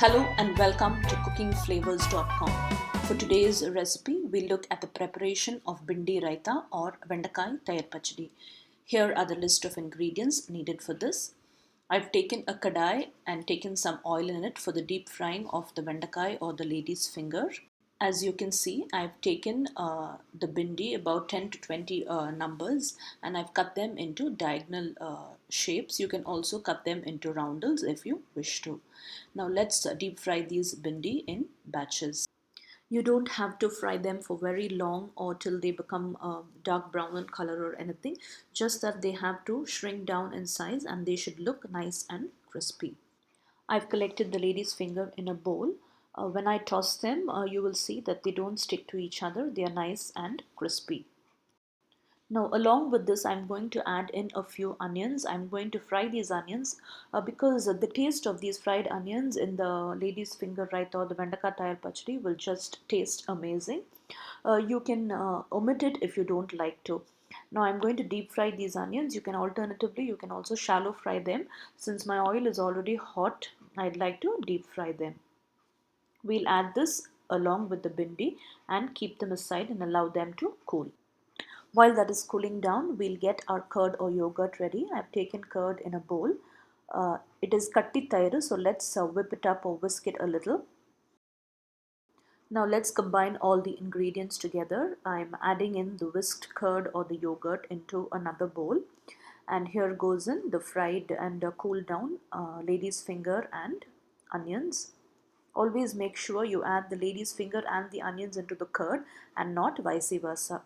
Hello and welcome to cookingflavors.com. For today's recipe, we look at the preparation of bindi raita or vendakai tayar pachadi. Here are the list of ingredients needed for this. I've taken a kadai and taken some oil in it for the deep frying of the vendakai or the lady's finger. As you can see, I've taken the bindi, about 10 to 20 numbers, and I've cut them into diagonal shapes. You can also cut them into roundels if you wish to. Now let's deep fry these bindi in batches. You don't have to fry them for very long or till they become dark brown in color or anything, just that they have to shrink down in size and they should look nice and crispy. I've collected the lady's finger in a bowl. When I toss them, you will see that they don't stick to each other. They are nice and crispy. Now, along with this, I'm going to add in a few onions. I'm going to fry these onions because the taste of these fried onions in the lady's finger raita or the vendakai tayar pachadi will just taste amazing. You can omit it if you don't like to. Now I'm going to deep fry these onions. You can also shallow fry them. Since my oil is already hot, I'd like to deep fry them. We'll add this along with the bindi and keep them aside and allow them to cool. While that is cooling down, we'll get our curd or yogurt ready. I've taken curd in a bowl. It is katti tayru, so let's whip it up or whisk it a little. Now let's combine all the ingredients together. I'm adding in the whisked curd or the yogurt into another bowl. And here goes in the fried and cooled down lady's finger and onions. Always make sure you add the lady's finger and the onions into the curd and not vice versa.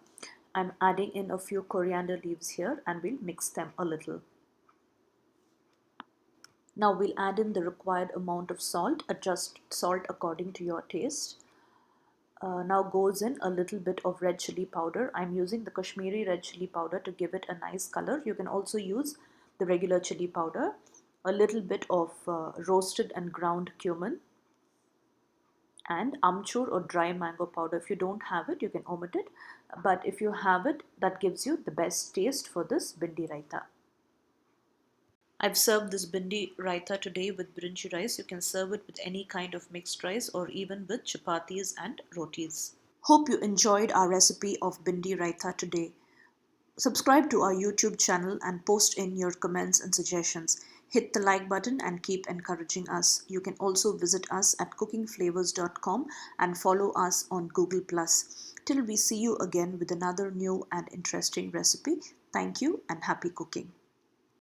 I'm adding in a few coriander leaves here and we'll mix them a little. Now we'll add in the required amount of salt. Adjust salt according to your taste. Now goes in a little bit of red chili powder. I'm using the Kashmiri red chili powder to give it a nice color. You can also use the regular chili powder. A little bit of roasted and ground cumin and amchur or dry mango powder. If you don't have it, you can omit it. But if you have it, that gives you the best taste for this bindi raita. I've served this bindi raita today with brinji rice. You can serve it with any kind of mixed rice or even with chapatis and rotis. Hope you enjoyed our recipe of bindi raita today. Subscribe to our YouTube channel and post in your comments and suggestions. Hit the like button and keep encouraging us. You can also visit us at cookingflavors.com and follow us on Google+. Till we see you again with another new and interesting recipe. Thank you and happy cooking.